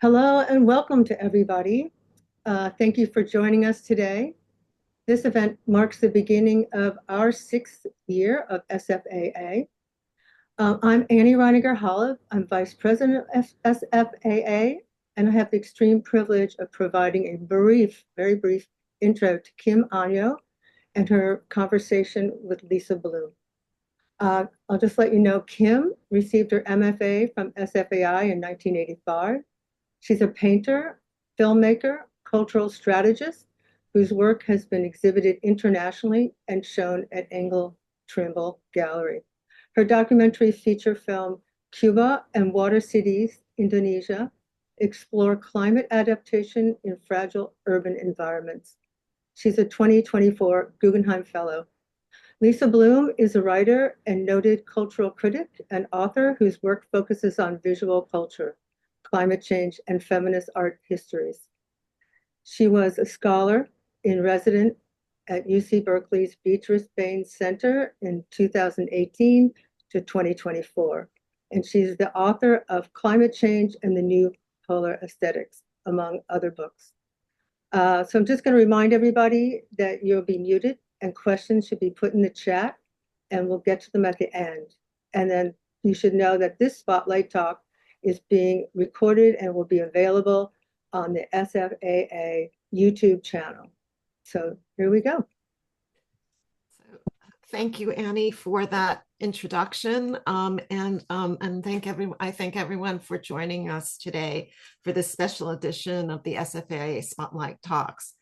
Hello and welcome to everybody. Thank you for joining us today. This event marks the beginning of our sixth year of SFAA. I'm Annie Reiniger-Holliff. I'm Vice President of SFAA, and I have the extreme privilege of providing a very brief intro to Kim Anno and her conversation with Lisa Bloom. I'll just let you know, Kim received her MFA from SFAI in 1985. She's a painter, filmmaker, cultural strategist whose work has been exhibited internationally and shown at Anglim Trimble Gallery. Her documentary feature film, Quba and Water Cities, Indonesia, explore climate adaptation in fragile urban environments. She's a 2024 Guggenheim Fellow. Lisa Bloom is a writer and noted cultural critic and author whose work focuses on visual culture, climate change, and feminist art histories. She was a scholar in residence at UC Berkeley's Beatrice Bain Center in 2018 to 2024. And she's the author of Climate Change and the New Polar Aesthetics, among other books. So I'm just going to remind everybody that you'll be muted and questions should be put in the chat, and we'll get to them at the end. And then you should know that this spotlight talk is being recorded and will be available on the SFAA YouTube channel. So here we go. Thank you, Annie, for that introduction, and I thank everyone for joining us today for this special edition of the SFAA Spotlight Talks.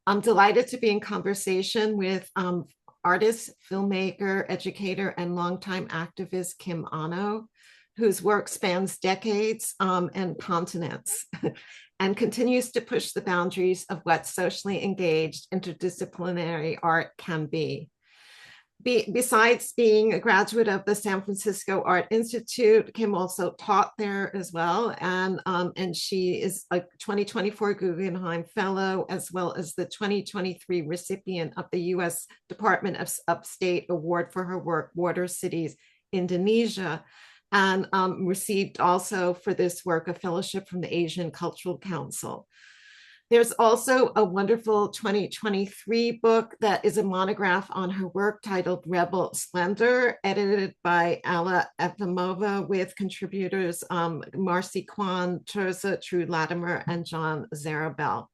I'm delighted to be in conversation with artist, filmmaker, educator, and longtime activist Kim Anno, whose work spans decades and continents and continues to push the boundaries of what socially engaged interdisciplinary art can be. Besides being a graduate of the San Francisco Art Institute, Kim also taught there as well. And she is a 2024 Guggenheim Fellow, as well as the 2023 recipient of the US Department of Upstate Award for her work, Water Cities, Indonesia, and received also for this work a fellowship from the Asian Cultural Council. There's also a wonderful 2023 book that is a monograph on her work titled Rebel Splendor, edited by Alla Efimova, with contributors Marcy Kwan, Teresa True Latimer, and John Zarabel.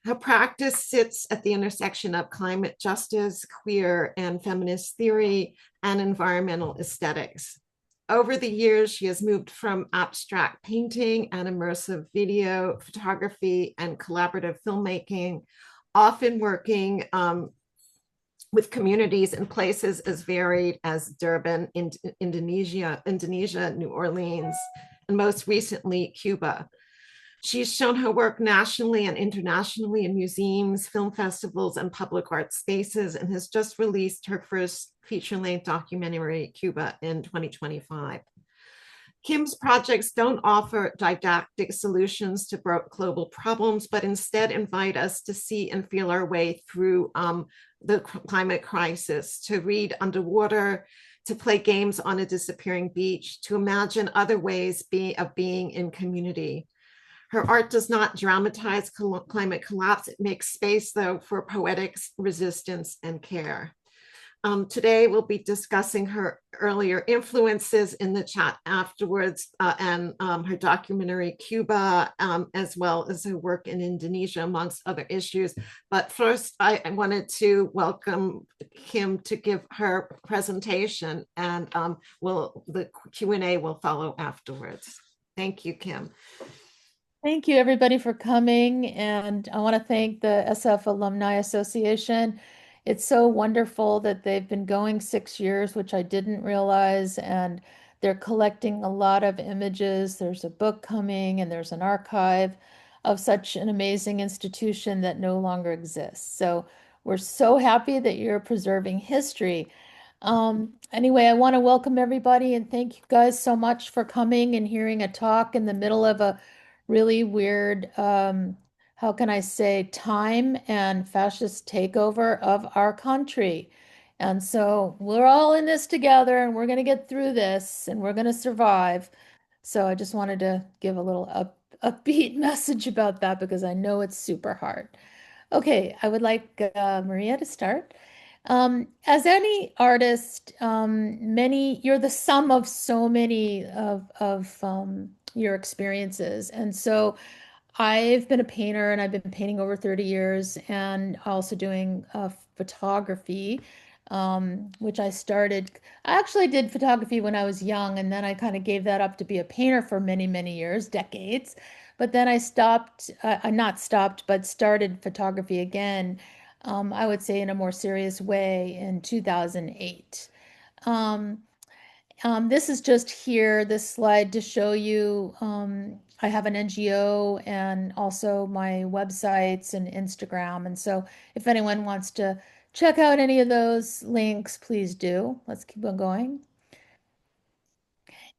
Her practice sits at the intersection of climate justice, queer and feminist theory, and environmental aesthetics. Over the years, she has moved from abstract painting and immersive video, photography, and collaborative filmmaking, often working with communities in places as varied as Durban, Indonesia, New Orleans, and most recently, Quba. She's shown her work nationally and internationally in museums, film festivals, and public art spaces, and has just released her first feature-length documentary, Quba, in 2025. Kim's projects don't offer didactic solutions to global problems, but instead invite us to see and feel our way through the climate crisis, to read underwater, to play games on a disappearing beach, to imagine other ways of being in community. Her art does not dramatize climate collapse. It makes space, though, for poetic resistance and care. Today, we'll be discussing her earlier influences in the chat afterwards, and her documentary Quba, as well as her work in Indonesia, amongst other issues. But first, I wanted to welcome Kim to give her presentation, and the Q&A will follow afterwards. Thank you, Kim. Thank you, everybody, for coming. And I want to thank the SF Alumni Association. It's so wonderful that they've been going 6 years, which I didn't realize. And they're collecting a lot of images. There's a book coming, and there's an archive of such an amazing institution that no longer exists. So we're so happy that you're preserving history. Anyway, I want to welcome everybody and thank you guys so much for coming and hearing a talk in the middle of a really weird, how can I say, time and fascist takeover of our country. And so we're all in this together and we're going to get through this and we're going to survive. So I just wanted to give a little upbeat message about that because I know it's super hard. Okay, I would like Maria to start. As any artist, you're the sum of so many of your experiences. And so I've been a painter and I've been painting over 30 years and also doing photography, which I actually did photography when I was young, and then I kind of gave that up to be a painter for many, many years, decades. But then I stopped, not stopped, but started photography again, I would say in a more serious way in 2008. Um, this is just here, this slide to show you. I have an NGO and also my websites and Instagram. And so if anyone wants to check out any of those links, please do. Let's keep on going.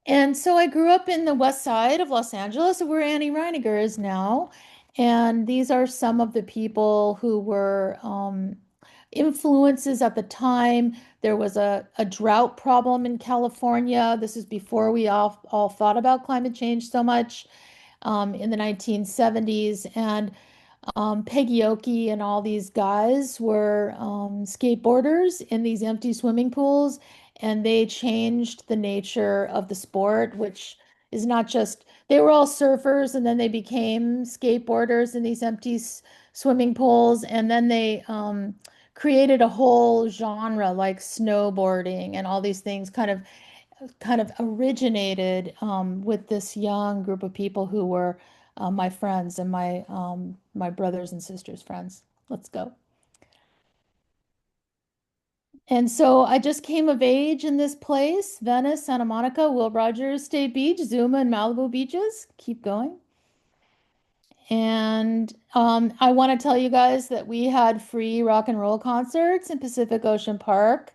And so I grew up in the west side of Los Angeles, where Annie Reiniger is now. And these are some of the people who were influences at the time. There was a drought problem in California. This is before we all thought about climate change so much, in the 1970s. And Peggy Oki and all these guys were skateboarders in these empty swimming pools, and they changed the nature of the sport, which is not just, they were all surfers and then they became skateboarders in these empty swimming pools, and then they created a whole genre like snowboarding and all these things kind of originated with this young group of people who were my friends and my brothers and sisters' friends. Let's go. And so I just came of age in this place, Venice, Santa Monica, Will Rogers State Beach, Zuma, and Malibu beaches. Keep going. And I want to tell you guys that we had free rock and roll concerts in Pacific Ocean Park.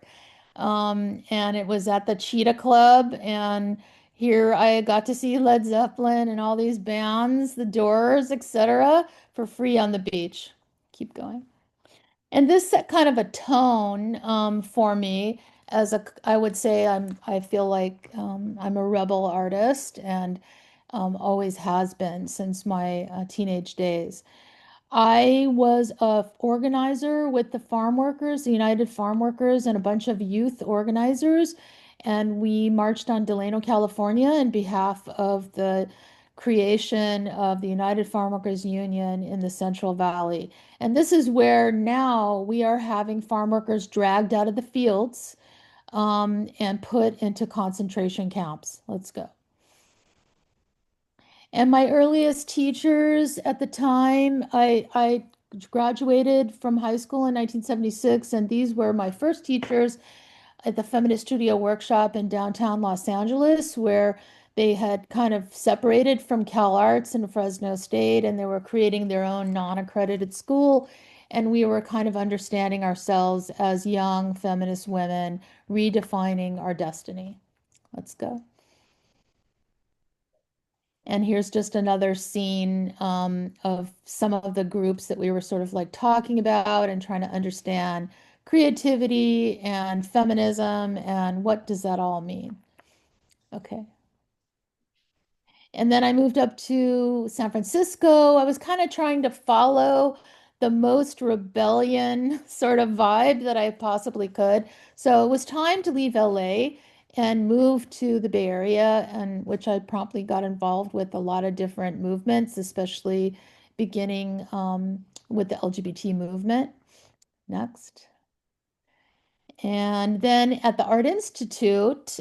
And it was at the Cheetah Club. And here I got to see Led Zeppelin and all these bands, the Doors, etc., for free on the beach. Keep going. And this set kind of a tone for me I would say I feel like I'm a rebel artist and always has been since my teenage days. I was a organizer with the farm workers, the United Farm Workers, and a bunch of youth organizers. And we marched on Delano, California, in behalf of the creation of the United Farm Workers Union in the Central Valley. And this is where now we are having farm workers dragged out of the fields and put into concentration camps. Let's go. And my earliest teachers at the time, I graduated from high school in 1976, and these were my first teachers at the Feminist Studio Workshop in downtown Los Angeles, where they had kind of separated from Cal Arts and Fresno State, and they were creating their own non-accredited school. And we were kind of understanding ourselves as young feminist women, redefining our destiny. Let's go. And here's just another scene of some of the groups that we were sort of like talking about and trying to understand creativity and feminism and what does that all mean? Okay. And then I moved up to San Francisco. I was kind of trying to follow the most rebellion sort of vibe that I possibly could. So it was time to leave LA and move to the Bay Area, and which I promptly got involved with a lot of different movements, especially beginning with the LGBT movement. Next. And then at the Art Institute,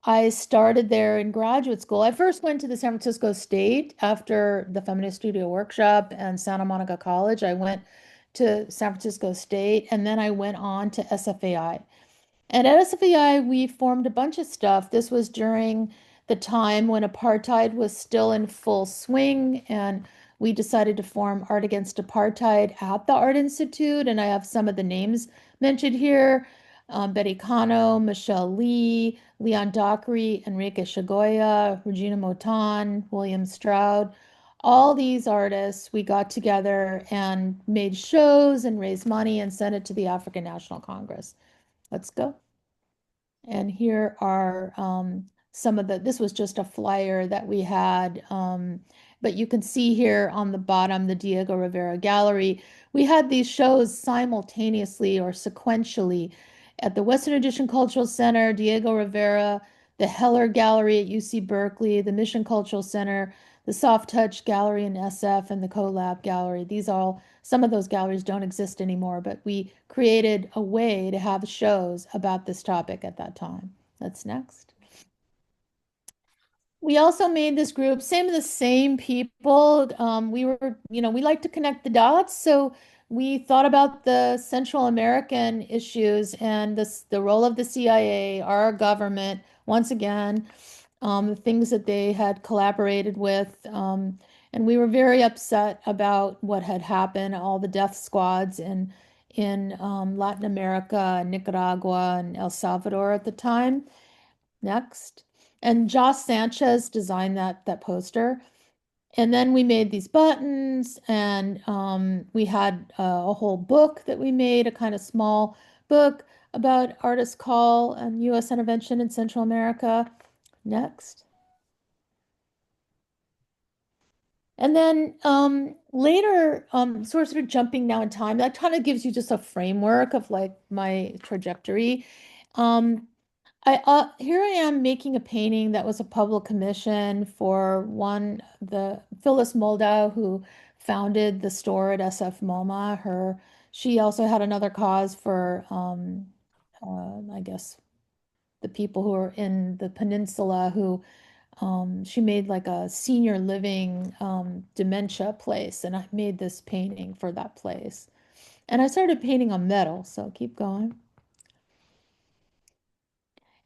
I started there in graduate school. I first went to the San Francisco State after the Feminist Studio Workshop and Santa Monica College. I went to San Francisco State, and then I went on to SFAI. And at SFAI, we formed a bunch of stuff. This was during the time when apartheid was still in full swing, and we decided to form Art Against Apartheid at the Art Institute. And I have some of the names mentioned here. Betty Cano, Michelle Lee, Leon Dockery, Enrique Chagoya, Regina Motan, William Stroud. All these artists, we got together and made shows and raised money and sent it to the African National Congress. Let's go. And here are some of this was just a flyer that we had. But you can see here on the bottom, the Diego Rivera Gallery. We had these shows simultaneously or sequentially at the Western Addition Cultural Center, Diego Rivera, the Heller Gallery at UC Berkeley, the Mission Cultural Center, the Soft Touch Gallery in SF, and the CoLab Gallery. Some of those galleries don't exist anymore, but we created a way to have shows about this topic at that time. That's next. We also made this group, the same people. We like to connect the dots. So we thought about the Central American issues and the role of the CIA, our government, once again, the things that they had collaborated with. And we were very upset about what had happened, all the death squads in Latin America, Nicaragua, and El Salvador at the time. Next. And Joss Sanchez designed that poster. And then we made these buttons, and we had a whole book that we made, a kind of small book about artist call and U.S. intervention in Central America. Next. And then later, sort of jumping now in time, that kind of gives you just a framework of like my trajectory. Here I am making a painting that was a public commission for the Phyllis Moldau, who founded the store at SF MoMA. She also had another cause for, I guess, the people who are in the peninsula who she made like a senior living dementia place, and I made this painting for that place. And I started painting on metal, so keep going.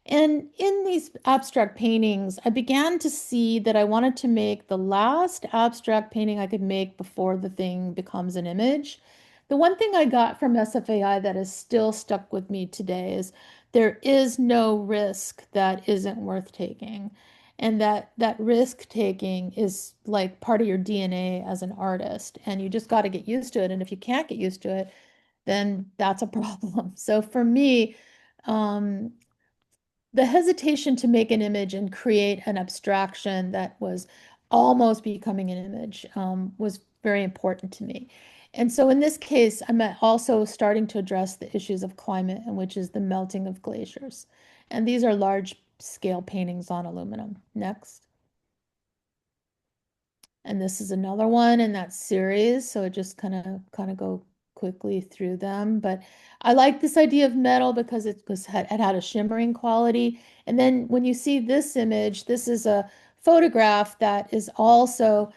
And in these abstract paintings, I began to see that I wanted to make the last abstract painting I could make before the thing becomes an image. The one thing I got from SFAI that is still stuck with me today is there is no risk that isn't worth taking. And that risk taking is like part of your DNA as an artist. And you just got to get used to it. And if you can't get used to it, then that's a problem. So for me, the hesitation to make an image and create an abstraction that was almost becoming an image was very important to me. And so in this case, I'm also starting to address the issues of climate, and which is the melting of glaciers. And these are large scale paintings on aluminum. Next. And this is another one in that series. So it just kind of go quickly through them. But I like this idea of metal because it had a shimmering quality. And then when you see this image, this is a photograph that is also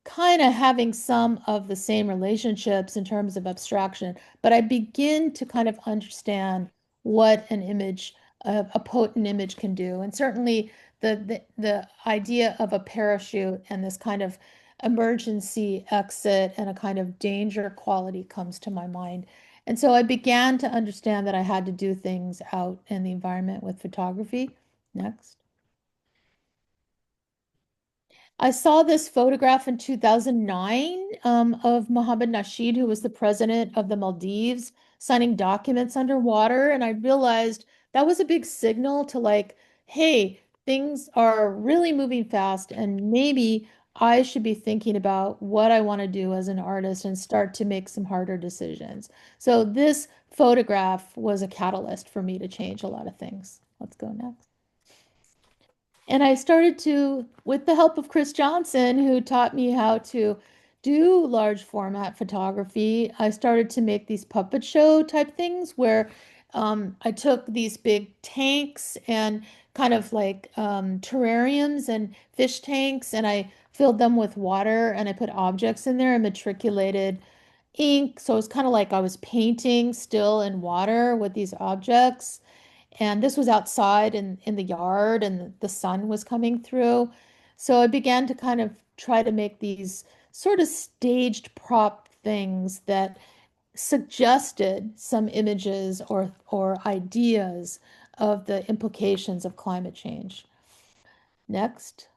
kind of having some of the same relationships in terms of abstraction. But I begin to kind of understand what an image, a potent image can do. And certainly the idea of a parachute and this kind of emergency exit and a kind of danger quality comes to my mind. And so I began to understand that I had to do things out in the environment with photography. Next. I saw this photograph in 2009 of Mohammed Nasheed, who was the president of the Maldives, signing documents underwater. And I realized that was a big signal to like, hey, things are really moving fast, and maybe I should be thinking about what I want to do as an artist and start to make some harder decisions. So this photograph was a catalyst for me to change a lot of things. Let's go next. And I started to, with the help of Chris Johnson, who taught me how to do large format photography, I started to make these puppet show type things where I took these big tanks and kind of like terrariums and fish tanks, and I filled them with water, and I put objects in there and matriculated ink. So it's kind of like I was painting still in water with these objects. And this was outside in the yard, and the sun was coming through. So I began to kind of try to make these sort of staged prop things that suggested some images or ideas of the implications of climate change. Next.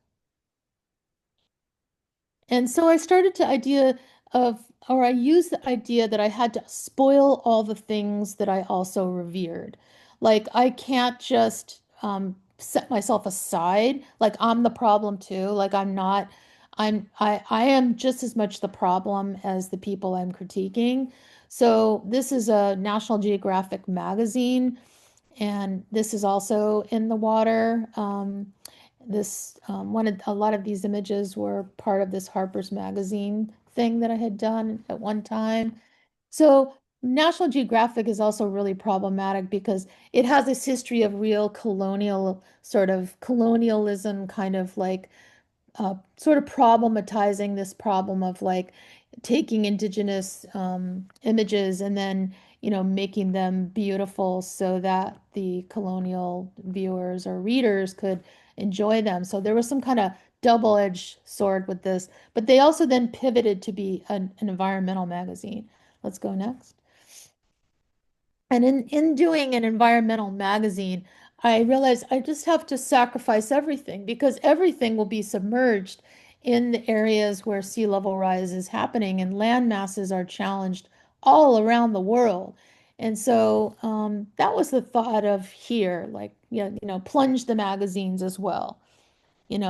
And so I started to I used the idea that I had to spoil all the things that I also revered. Like I can't just set myself aside, like I'm the problem too. Like I'm not, I am just as much the problem as the people I'm critiquing. So this is a National Geographic magazine, and this is also in the water. A lot of these images were part of this Harper's Magazine thing that I had done at one time. So National Geographic is also really problematic because it has this history of real colonial sort of colonialism, kind of like sort of problematizing this problem of like taking indigenous images and then, making them beautiful so that the colonial viewers or readers could enjoy them. So there was some kind of double-edged sword with this, but they also then pivoted to be an environmental magazine. Let's go next. And in doing an environmental magazine, I realized I just have to sacrifice everything because everything will be submerged in the areas where sea level rise is happening and land masses are challenged all around the world. And so that was the thought of here, like, plunge the magazines as well,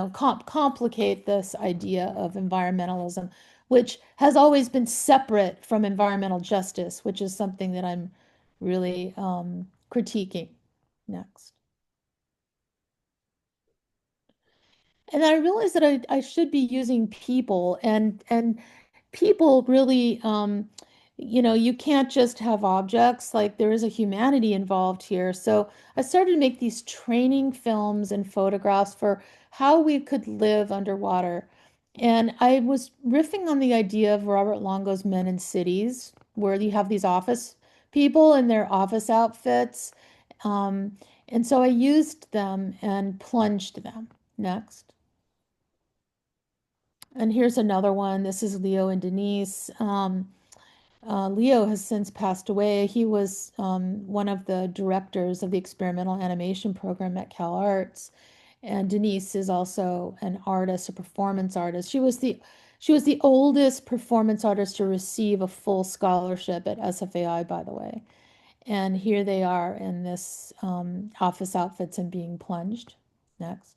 complicate this idea of environmentalism, which has always been separate from environmental justice, which is something that I'm really critiquing. Next. And I realized that I should be using people, and people really, you can't just have objects, like there is a humanity involved here. So I started to make these training films and photographs for how we could live underwater. And I was riffing on the idea of Robert Longo's Men in Cities, where you have these office people in their office outfits. And so I used them and plunged them. Next. And here's another one. This is Leo and Denise. Leo has since passed away. He was one of the directors of the experimental animation program at Cal Arts. And Denise is also an artist, a performance artist. She was the oldest performance artist to receive a full scholarship at SFAI, by the way. And here they are in this office outfits and being plunged. Next.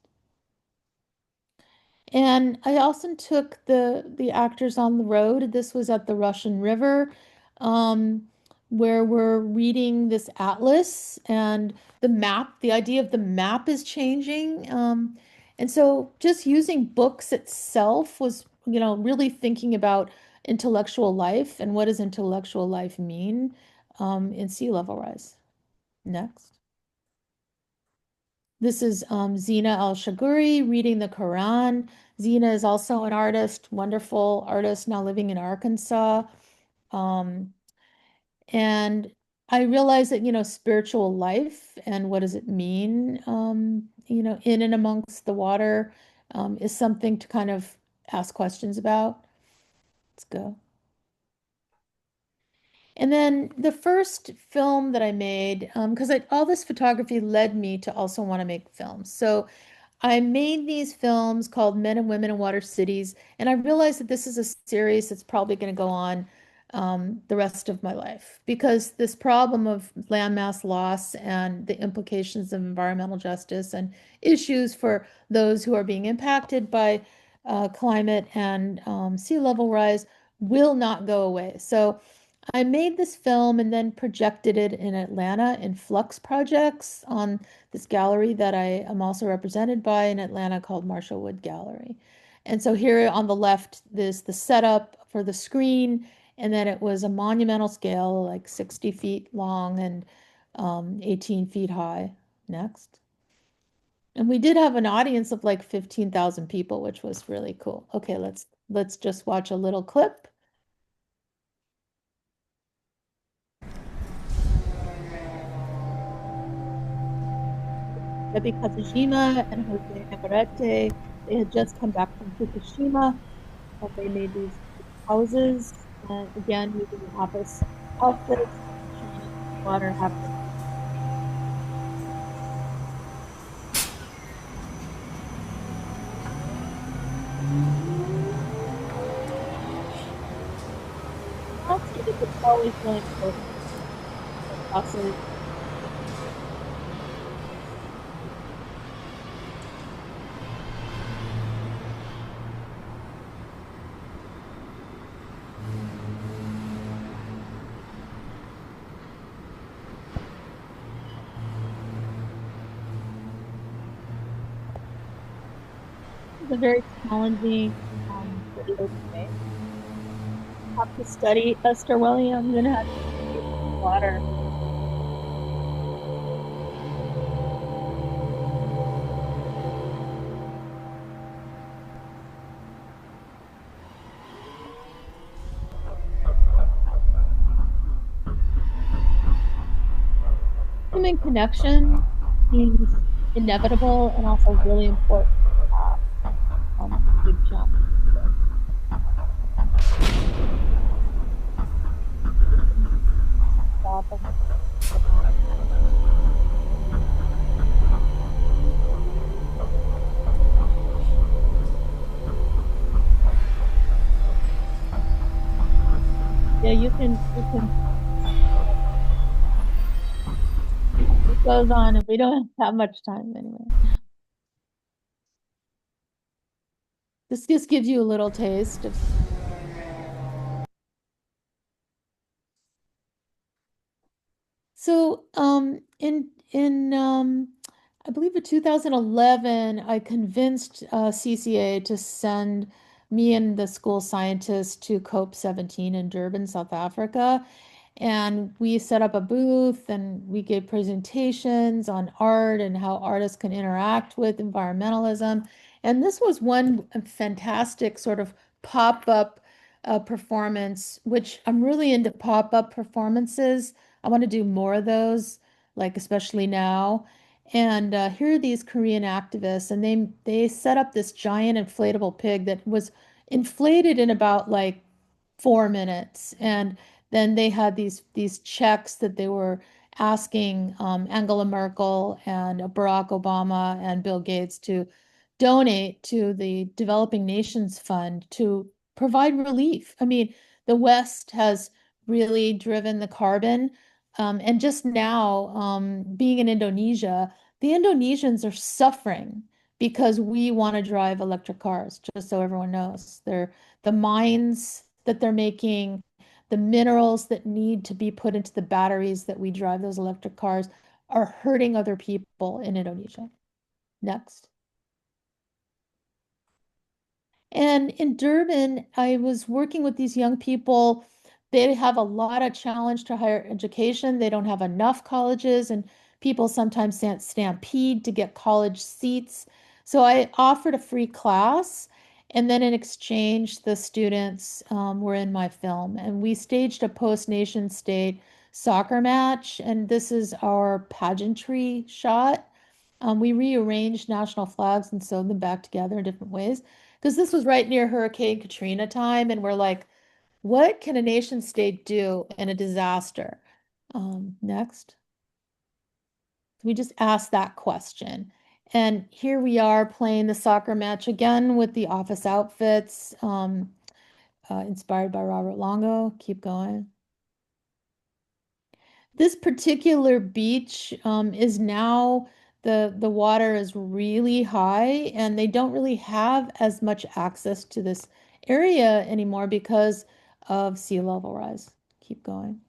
And I also took the actors on the road. This was at the Russian River, um, where we're reading this atlas and the map. The idea of the map is changing. And so just using books itself was, really thinking about intellectual life and what does intellectual life mean in sea level rise. Next. This is Zina Al-Shaguri reading the Quran. Zina is also an artist, wonderful artist, now living in Arkansas. Um, and I realized that, spiritual life and what does it mean, in and amongst the water is something to kind of ask questions about. Let's go. And then the first film that I made, because all this photography led me to also want to make films. So I made these films called Men and Women in Water Cities, and I realized that this is a series that's probably going to go on the rest of my life because this problem of landmass loss and the implications of environmental justice and issues for those who are being impacted by climate and sea level rise will not go away. So I made this film and then projected it in Atlanta in Flux Projects on this gallery that I am also represented by in Atlanta called Marshall Wood Gallery. And so here on the left is the setup for the screen, and then it was a monumental scale, like 60 feet long and 18 feet high. Next. And we did have an audience of like 15,000 people, which was really cool. Okay, let's just watch a little clip. Debbie Katsujima and Jose Navarrete, they had just come back from Fukushima, and they made these houses, and again, using the office outfits, water happening. It's always really important. Also, It's a very challenging video to make. Have to study Esther Williams and how to use water. Human connection seems inevitable and also really important to have big jump. Stop and look around. Yeah, you can it goes on and we don't have much time anyway. This just gives you a little taste of. So, I believe in 2011, I convinced CCA to send me and the school scientists to COP17 in Durban, South Africa. And we set up a booth and we gave presentations on art and how artists can interact with environmentalism. And this was one fantastic sort of pop-up performance, which I'm really into pop-up performances. I want to do more of those, like especially now. And here are these Korean activists, and they set up this giant inflatable pig that was inflated in about like 4 minutes. And then they had these checks that they were asking Angela Merkel and Barack Obama and Bill Gates to donate to the Developing Nations Fund to provide relief. I mean, the West has really driven the carbon. And just now, being in Indonesia, the Indonesians are suffering because we want to drive electric cars, just so everyone knows. The mines that they're making, the minerals that need to be put into the batteries that we drive those electric cars are hurting other people in Indonesia. Next. And in Durban, I was working with these young people. They have a lot of challenge to higher education. They don't have enough colleges, and people sometimes stampede to get college seats. So I offered a free class, and then in exchange, the students were in my film. And we staged a post-nation state soccer match, and this is our pageantry shot. We rearranged national flags and sewed them back together in different ways because this was right near Hurricane Katrina time, and we're like, what can a nation state do in a disaster? Next. We just asked that question. And here we are playing the soccer match again with the office outfits, inspired by Robert Longo. Keep going. This particular beach is now the water is really high and they don't really have as much access to this area anymore because of sea level rise. Keep going.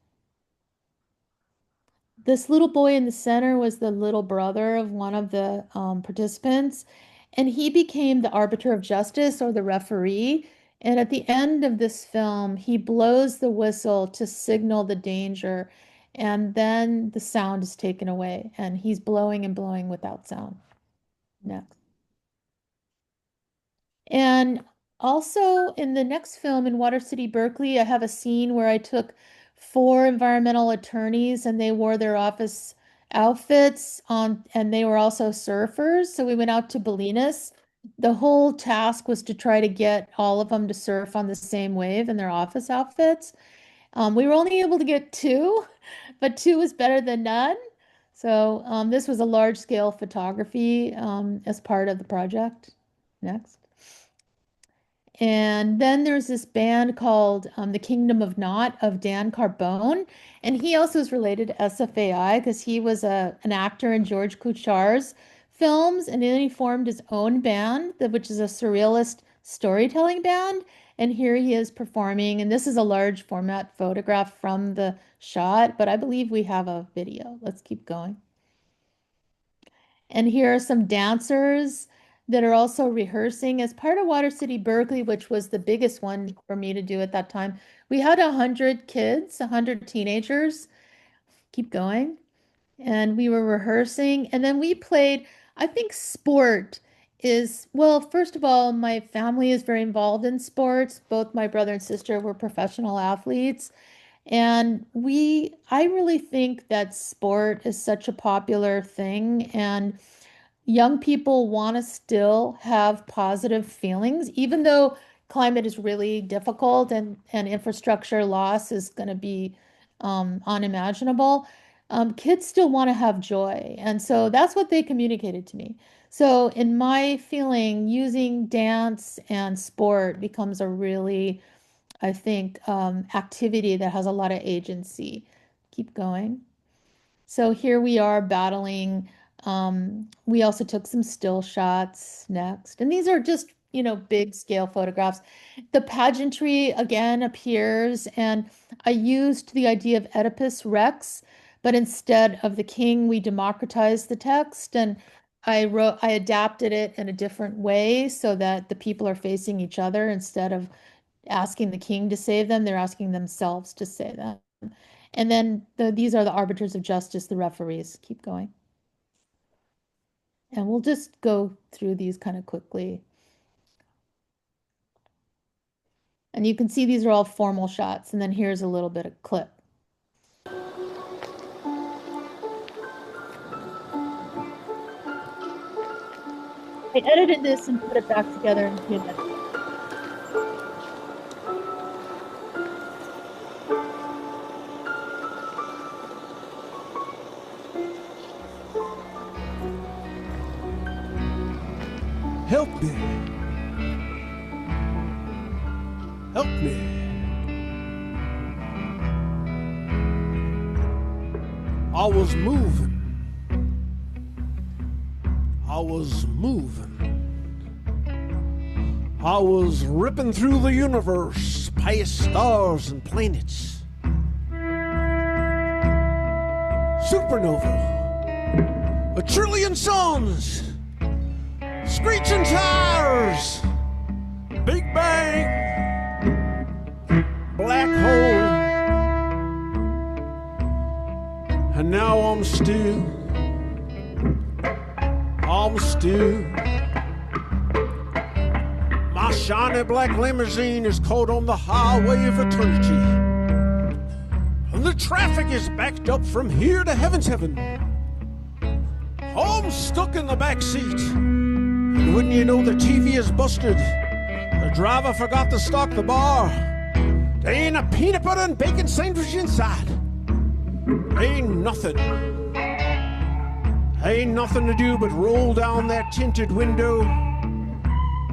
This little boy in the center was the little brother of one of the participants, and he became the arbiter of justice or the referee. And at the end of this film, he blows the whistle to signal the danger, and then the sound is taken away, and he's blowing and blowing without sound. Next. And also in the next film in Water City, Berkeley, I have a scene where I took four environmental attorneys and they wore their office outfits on, and they were also surfers. So we went out to Bolinas. The whole task was to try to get all of them to surf on the same wave in their office outfits. We were only able to get two, but two was better than none. So this was a large scale photography as part of the project. Next. And then there's this band called The Kingdom of Naught of Dan Carbone. And he also is related to SFAI because he was an actor in George Kuchar's films. And then he formed his own band, which is a surrealist storytelling band. And here he is performing. And this is a large format photograph from the shot, but I believe we have a video. Let's keep going. And here are some dancers. that are also rehearsing. As part of Water City Berkeley, which was the biggest one for me to do at that time, we had 100 kids, 100 teenagers. Keep going. And we were rehearsing, and then we played. I think sport is, well, first of all, my family is very involved in sports. Both my brother and sister were professional athletes. And I really think that sport is such a popular thing, and young people want to still have positive feelings, even though climate is really difficult and infrastructure loss is going to be unimaginable. Kids still want to have joy. And so that's what they communicated to me. So, in my feeling, using dance and sport becomes a really, I think, activity that has a lot of agency. Keep going. So here we are battling. We also took some still shots next. And these are just, big scale photographs. The pageantry again appears, and I used the idea of Oedipus Rex, but instead of the king, we democratized the text, and I adapted it in a different way so that the people are facing each other instead of asking the king to save them, they're asking themselves to save them. And then these are the arbiters of justice, the referees. Keep going. And we'll just go through these kind of quickly. And you can see these are all formal shots. And then here's a little bit of clip. I edited this and put it back together in 2 minutes. Help me. Help me. I was moving. I was moving. I was ripping through the universe, past stars and planets. Supernova. A trillion suns. Screeching tires, Big Bang, black hole, and now I'm still. My shiny black limousine is caught on the highway of eternity, and the traffic is backed up from here to heaven's heaven. I'm stuck in the back seat. And wouldn't you know the TV is busted? The driver forgot to stock the bar. There ain't a peanut butter and bacon sandwich inside. Ain't nothing. Ain't nothing to do but roll down that tinted window,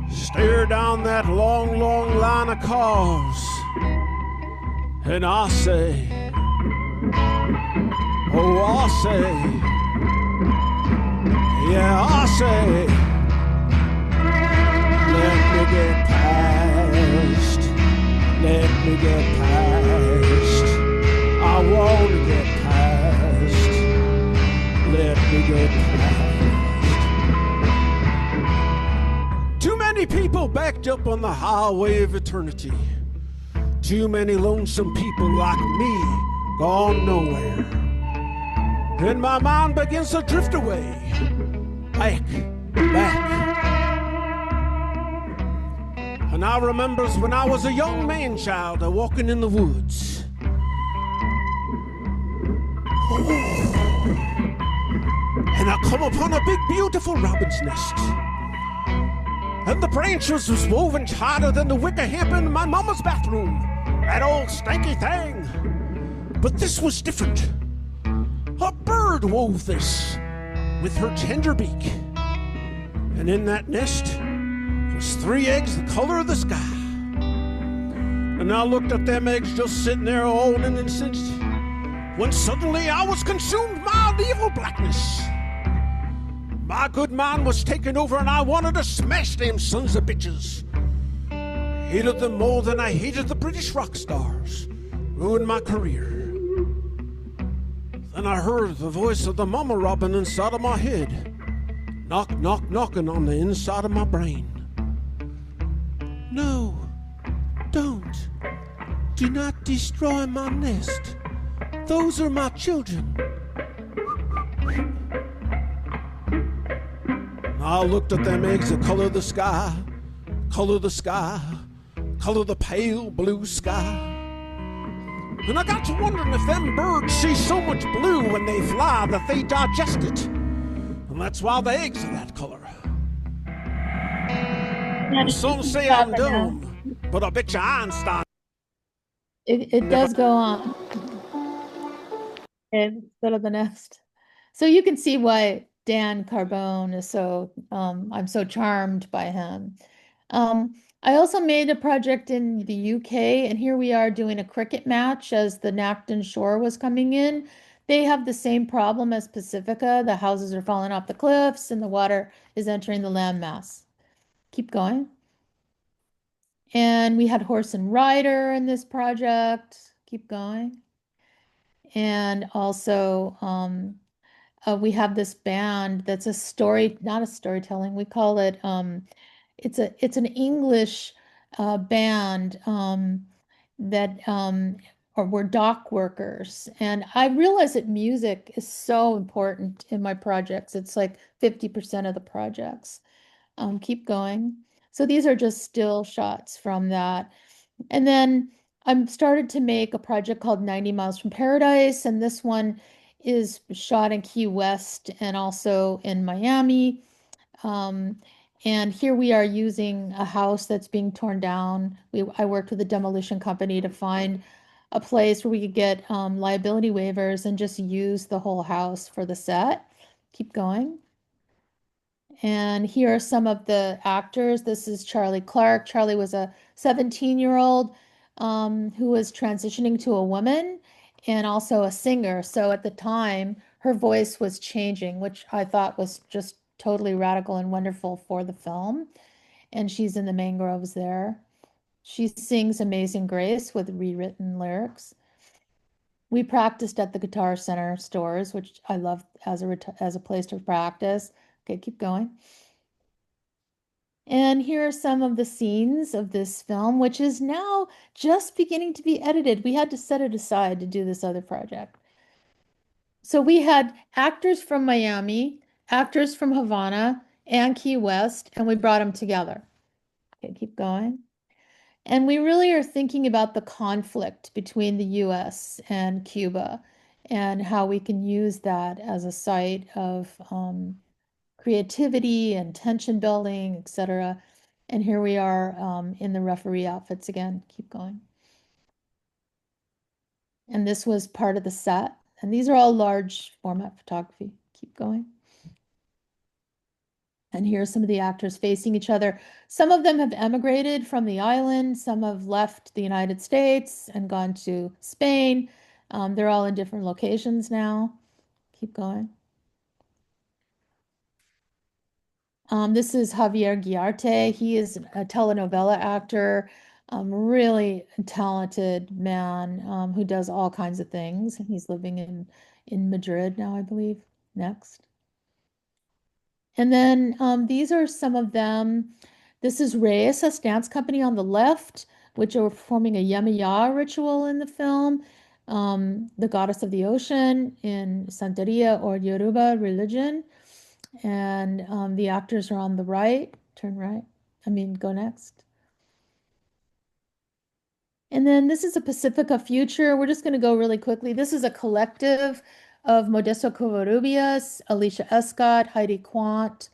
stare down that long, long line of cars, and I say, oh, I say, yeah, I say, let me get past, let me get past, I want to get past, let me get past. Too many people backed up on the highway of eternity. Too many lonesome people like me gone nowhere. And my mind begins to drift away, back. And I remembers when I was a young man-child walking in the woods. And I come upon a big, beautiful robin's nest. And the branches was woven tighter than the wicker hamper in my mama's bathroom. That old stanky thing. But this was different. A bird wove this with her tender beak. And in that nest was 3 eggs the color of the sky. And I looked at them eggs just sitting there all in an instant, when suddenly I was consumed by the evil blackness. My good mind was taken over and I wanted to smash them sons of bitches. Hated them more than I hated the British rock stars. Ruined my career. Then I heard the voice of the mama robin inside of my head. Knock, knock, knocking on the inside of my brain. No, don't. Do not destroy my nest. Those are my children. I looked at them eggs that color the sky, color the sky, color the pale blue sky. And I got to wondering if them birds see so much blue when they fly that they digest it. And that's why the eggs are that color. Some say I'm dumb, but I bet you Einstein. It does go on. And go to the next. So you can see why Dan Carbone is so, I'm so charmed by him. I also made a project in the UK, and here we are doing a cricket match as the Nacton shore was coming in. They have the same problem as Pacifica. The houses are falling off the cliffs and the water is entering the landmass. Keep going. And we had horse and rider in this project. Keep going. And also, we have this band that's a story, not a storytelling. We call it, it's an English band that or we're dock workers. And I realize that music is so important in my projects. It's like 50% of the projects. Keep going. So these are just still shots from that. And then I started to make a project called 90 Miles from Paradise, and this one is shot in Key West and also in Miami. And here we are using a house that's being torn down. I worked with a demolition company to find a place where we could get liability waivers and just use the whole house for the set. Keep going. And here are some of the actors. This is Charlie Clark. Charlie was a 17-year-old who was transitioning to a woman and also a singer. So at the time, her voice was changing, which I thought was just totally radical and wonderful for the film. And she's in the mangroves there. She sings Amazing Grace with rewritten lyrics. We practiced at the Guitar Center stores, which I love as a place to practice. Okay, keep going. And here are some of the scenes of this film, which is now just beginning to be edited. We had to set it aside to do this other project. So we had actors from Miami, actors from Havana and Key West, and we brought them together. Okay, keep going. And we really are thinking about the conflict between the US and Cuba and how we can use that as a site of creativity and tension building, etc. And here we are in the referee outfits again. Keep going. And this was part of the set. And these are all large format photography. Keep going. And here are some of the actors facing each other. Some of them have emigrated from the island. Some have left the United States and gone to Spain. They're all in different locations now. Keep going. This is Javier Guiarte. He is a telenovela actor, really talented man who does all kinds of things. He's living in Madrid now, I believe. Next. And then these are some of them. This is Reyes, a dance company on the left, which are performing a Yemaya ritual in the film. The goddess of the ocean in Santeria or Yoruba religion. And the actors are on the right. Turn right. Go next. And then this is a Pacifica Future. We're just going to go really quickly. This is a collective of Modesto Covarrubias, Alicia Escott, Heidi Quant,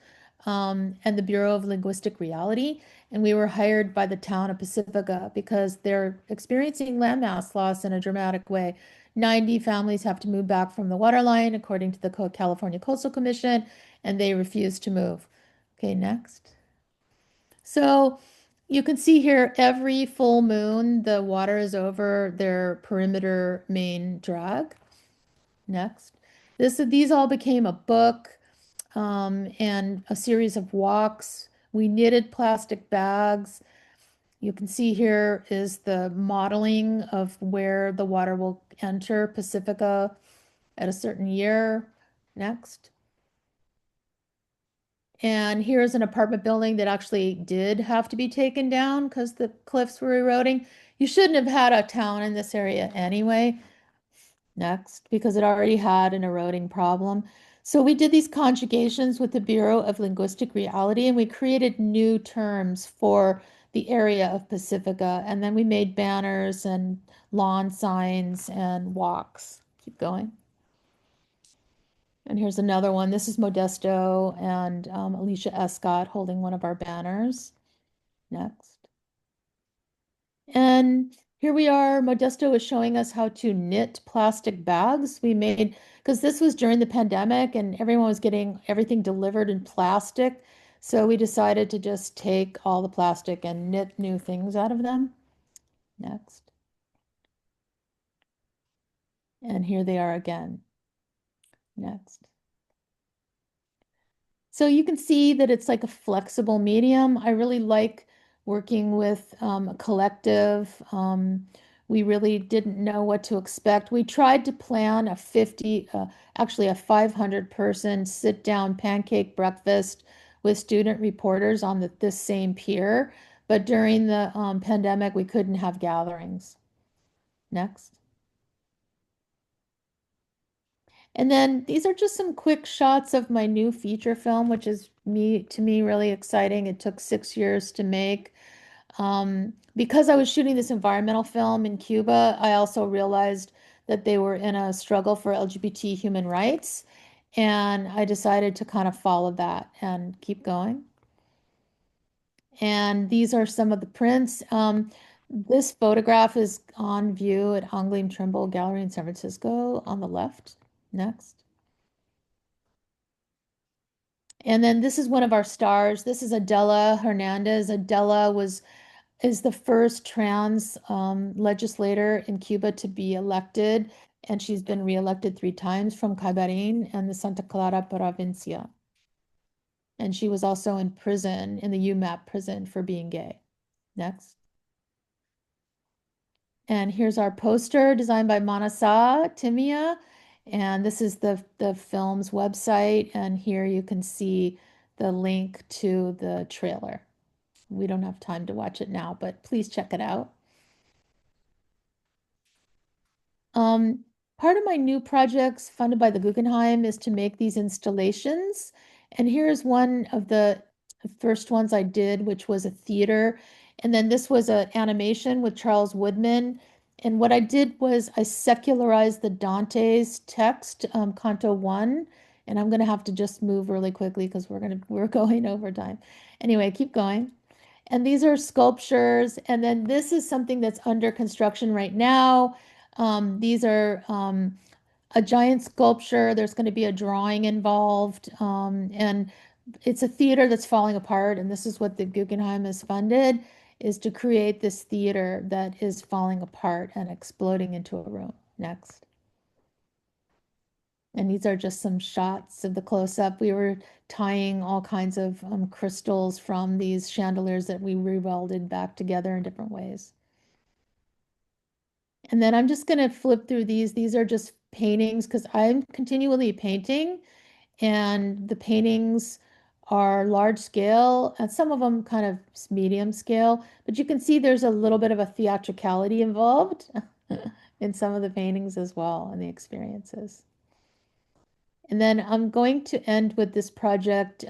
and the Bureau of Linguistic Reality. And we were hired by the town of Pacifica because they're experiencing landmass loss in a dramatic way. 90 families have to move back from the waterline, according to the California Coastal Commission, and they refuse to move. Okay, next. So you can see here every full moon, the water is over their perimeter main drag. Next. These all became a book and a series of walks. We knitted plastic bags. You can see here is the modeling of where the water will enter Pacifica at a certain year. Next. And here's an apartment building that actually did have to be taken down because the cliffs were eroding. You shouldn't have had a town in this area anyway. Next, because it already had an eroding problem. So we did these conjugations with the Bureau of Linguistic Reality, and we created new terms for the area of Pacifica. And then we made banners and lawn signs and walks. Keep going. And here's another one. This is Modesto and Alicia Escott holding one of our banners. Next. And here we are. Modesto is showing us how to knit plastic bags. We made, because this was during the pandemic and everyone was getting everything delivered in plastic. So we decided to just take all the plastic and knit new things out of them. Next. And here they are again. Next. So you can see that it's like a flexible medium. I really like working with a collective. We really didn't know what to expect. We tried to plan a 50, actually a 500 person sit down pancake breakfast with student reporters on this same pier. But during the pandemic, we couldn't have gatherings. Next. And then these are just some quick shots of my new feature film, which is to me really exciting. It took 6 years to make. Because I was shooting this environmental film in Cuba, I also realized that they were in a struggle for LGBT human rights. And I decided to kind of follow that and keep going. And these are some of the prints. This photograph is on view at Anglim Trimble Gallery in San Francisco on the left. Next. And then this is one of our stars. This is Adela Hernandez. Adela is the first trans legislator in Cuba to be elected, and she's been reelected 3 times from Caibarin and the Santa Clara Provincia. And she was also in prison, in the UMAP prison for being gay. Next. And here's our poster designed by Manasa Timia. And this is the film's website. And here you can see the link to the trailer. We don't have time to watch it now, but please check it out. Part of my new projects funded by the Guggenheim is to make these installations. And here's one of the first ones I did, which was a theater. And then this was an animation with Charles Woodman. And what I did was I secularized the Dante's text, Canto 1. And I'm going to have to just move really quickly because we're going over time. Anyway, keep going. And these are sculptures. And then this is something that's under construction right now. These are a giant sculpture. There's going to be a drawing involved. And it's a theater that's falling apart. And this is what the Guggenheim has funded, is to create this theater that is falling apart and exploding into a room. Next. And these are just some shots of the close-up. We were tying all kinds of crystals from these chandeliers that we rewelded back together in different ways. And then I'm just going to flip through these. These are just paintings because I'm continually painting, and the paintings are large scale and some of them kind of medium scale, but you can see there's a little bit of a theatricality involved in some of the paintings as well, and the experiences. And then I'm going to end with this project.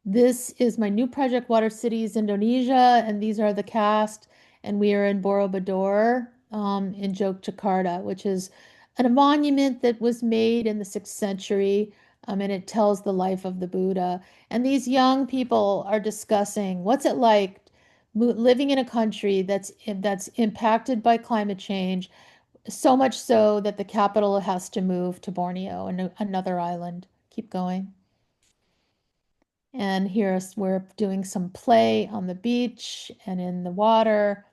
This is my new project, Water Cities Indonesia, and these are the cast. And we are in Borobudur in Yogyakarta, which is a monument that was made in the 6th century, and it tells the life of the Buddha. And these young people are discussing what's it like living in a country that's impacted by climate change, so much so that the capital has to move to Borneo, another island. Keep going. And here's we're doing some play on the beach and in the water.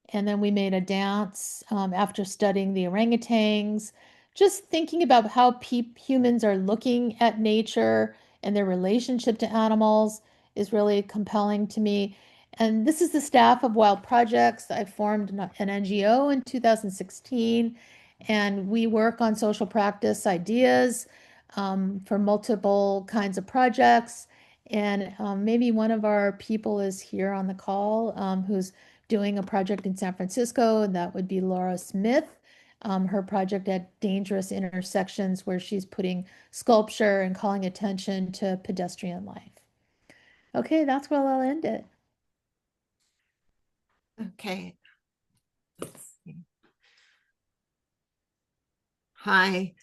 And then we made a dance after studying the orangutans, just thinking about how humans are looking at nature and their relationship to animals is really compelling to me. And this is the staff of Wild Projects. I formed an NGO in 2016, and we work on social practice ideas. for multiple kinds of projects. And maybe one of our people is here on the call who's doing a project in San Francisco, and that would be Laura Smith. Her project at Dangerous Intersections, where she's putting sculpture and calling attention to pedestrian life. Okay, that's where I'll end it. Okay. Let's see. Hi,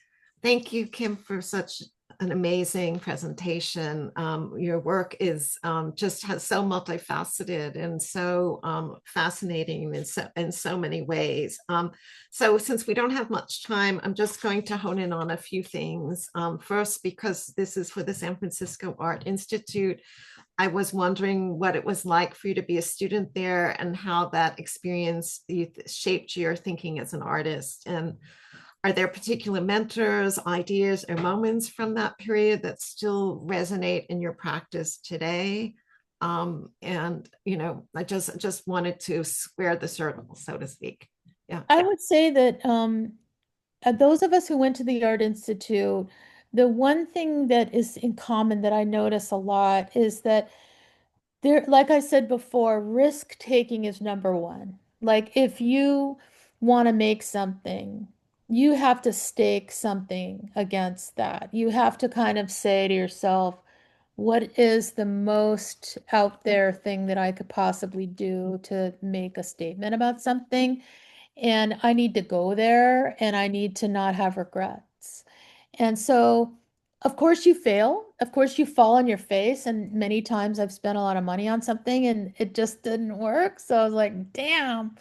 thank you, Kim, for such an amazing presentation. Your work is just has so multifaceted and so fascinating in so many ways. So since we don't have much time, I'm just going to hone in on a few things. First, because this is for the San Francisco Art Institute, I was wondering what it was like for you to be a student there and how that experience shaped your thinking as an artist. And are there particular mentors, ideas, or moments from that period that still resonate in your practice today? And I just wanted to square the circle, so to speak. Yeah. I would say that those of us who went to the Art Institute, the one thing that is in common that I notice a lot is that there, like I said before, risk taking is number one. Like if you want to make something, you have to stake something against that. You have to kind of say to yourself, what is the most out there thing that I could possibly do to make a statement about something? And I need to go there and I need to not have regrets. And so, of course, you fail. Of course, you fall on your face. And many times I've spent a lot of money on something and it just didn't work. So I was like, damn.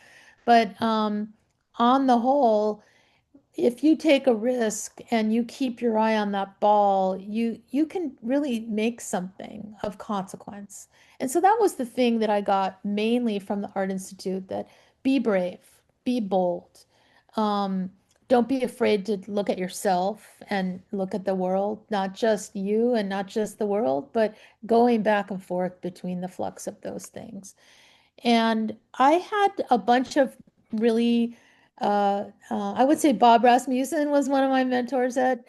But on the whole, if you take a risk and you keep your eye on that ball, you can really make something of consequence. And so that was the thing that I got mainly from the Art Institute, that be brave, be bold. Um, don't be afraid to look at yourself and look at the world, not just you and not just the world, but going back and forth between the flux of those things. And I had a bunch of really, I would say Bob Rasmussen was one of my mentors at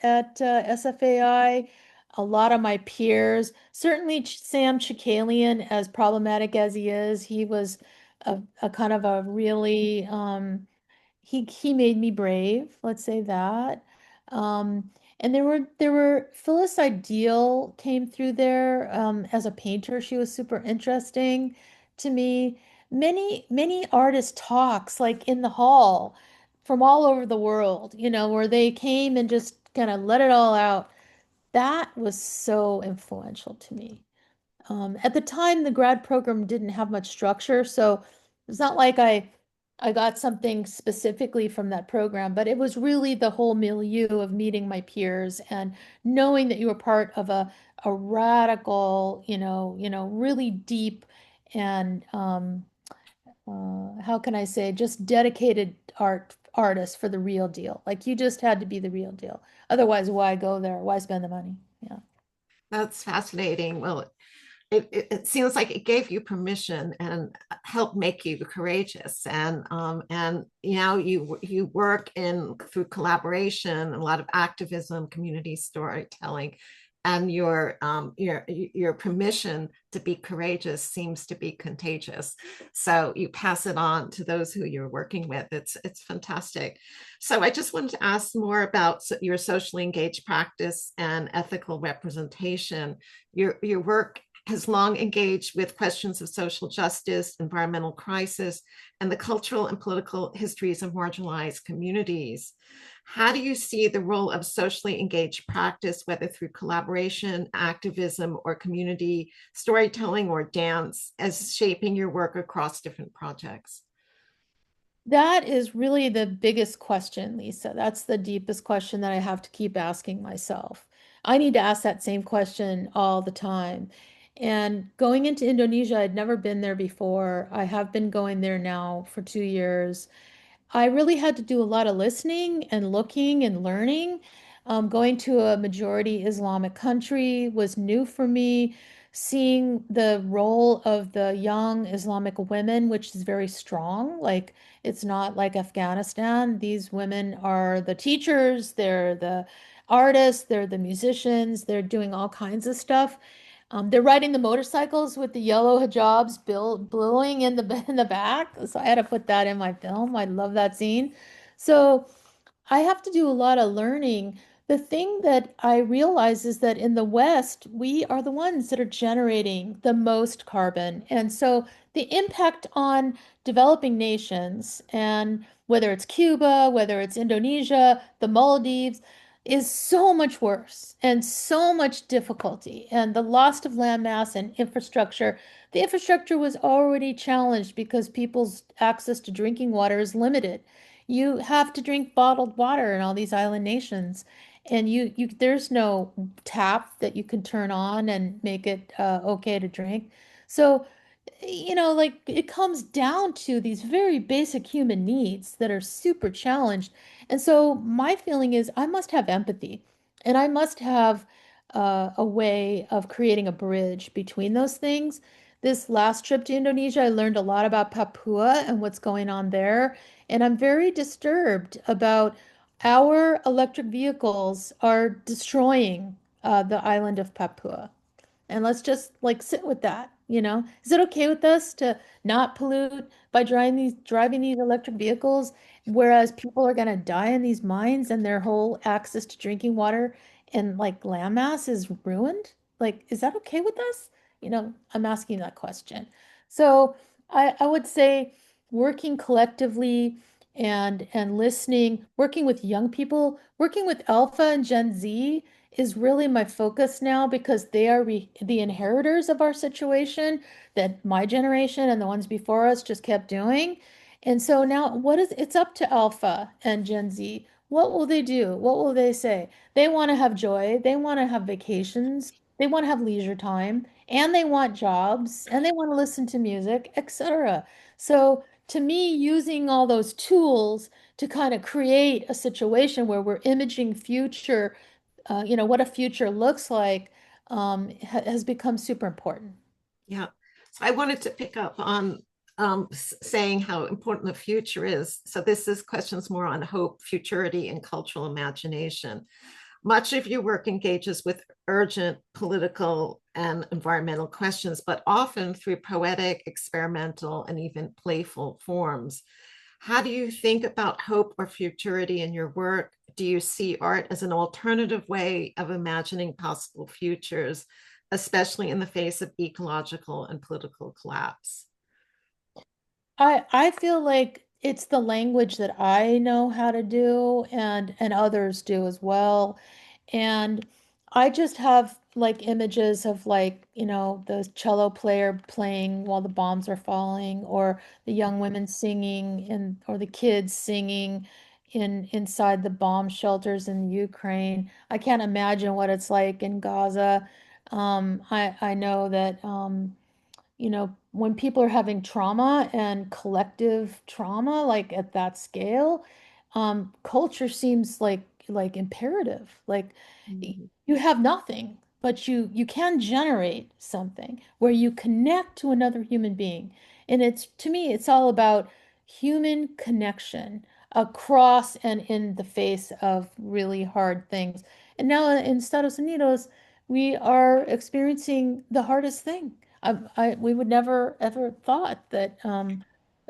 SFAI. A lot of my peers, certainly Sam Chakalian, as problematic as he is, he was a kind of a really he made me brave, let's say that. And there were Phyllis Ideal came through there as a painter. She was super interesting to me. Many artist talks like in the hall from all over the world, where they came and just kind of let it all out. That was so influential to me. At the time, the grad program didn't have much structure, so it's not like I got something specifically from that program, but it was really the whole milieu of meeting my peers and knowing that you were part of a radical, really deep and how can I say, just dedicated artist for the real deal. Like you just had to be the real deal. Otherwise, why go there? Why spend the money? Yeah. That's fascinating. Well, it seems like it gave you permission and helped make you courageous. And you work in through collaboration, a lot of activism, community storytelling, and your permission to be courageous seems to be contagious. So you pass it on to those who you're working with. It's fantastic. So I just wanted to ask more about your socially engaged practice and ethical representation. Your work has long engaged with questions of social justice, environmental crisis, and the cultural and political histories of marginalized communities. How do you see the role of socially engaged practice, whether through collaboration, activism, or community storytelling or dance, as shaping your work across different projects? That is really the biggest question, Lisa. That's the deepest question that I have to keep asking myself. I need to ask that same question all the time. And going into Indonesia, I'd never been there before. I have been going there now for 2 years. I really had to do a lot of listening and looking and learning. Going to a majority Islamic country was new for me. Seeing the role of the young Islamic women, which is very strong, like it's not like Afghanistan. These women are the teachers, they're the artists, they're the musicians, they're doing all kinds of stuff. They're riding the motorcycles with the yellow hijabs blowing in the in the back. So I had to put that in my film. I love that scene. So I have to do a lot of learning. The thing that I realize is that in the West, we are the ones that are generating the most carbon. And so the impact on developing nations, and whether it's Cuba, whether it's Indonesia, the Maldives, is so much worse and so much difficulty. And the loss of land mass and infrastructure, the infrastructure was already challenged because people's access to drinking water is limited. You have to drink bottled water in all these island nations, and there's no tap that you can turn on and make it okay to drink. So, like it comes down to these very basic human needs that are super challenged. And so my feeling is I must have empathy, and I must have a way of creating a bridge between those things. This last trip to Indonesia, I learned a lot about Papua and what's going on there. And I'm very disturbed about our electric vehicles are destroying the island of Papua. And let's just like sit with that. Is it okay with us to not pollute by driving these electric vehicles, whereas people are gonna die in these mines and their whole access to drinking water and like landmass is ruined? Like, is that okay with us? I'm asking that question. So I would say working collectively and listening, working with young people, working with Alpha and Gen Z is really my focus now because they are the inheritors of our situation that my generation and the ones before us just kept doing. And so now it's up to Alpha and Gen Z. What will they do? What will they say? They want to have joy, they want to have vacations, they want to have leisure time, and they want jobs, and they want to listen to music, etc. So to me, using all those tools to kind of create a situation where we're imaging future what a future looks like has become super important. Yeah. So I wanted to pick up on saying how important the future is. So this is questions more on hope, futurity, and cultural imagination. Much of your work engages with urgent political and environmental questions, but often through poetic, experimental, and even playful forms. How do you think about hope or futurity in your work? Do you see art as an alternative way of imagining possible futures, especially in the face of ecological and political collapse? I feel like it's the language that I know how to do and others do as well. And I just have like images of like, the cello player playing while the bombs are falling, or the young women singing or the kids singing inside the bomb shelters in Ukraine. I can't imagine what it's like in Gaza. I know that when people are having trauma and collective trauma, like at that scale, culture seems like imperative. Like Mhm. you have nothing, but you can generate something where you connect to another human being. And to me, it's all about human connection across and in the face of really hard things. And now in Estados Unidos, we are experiencing the hardest thing. We would never ever thought that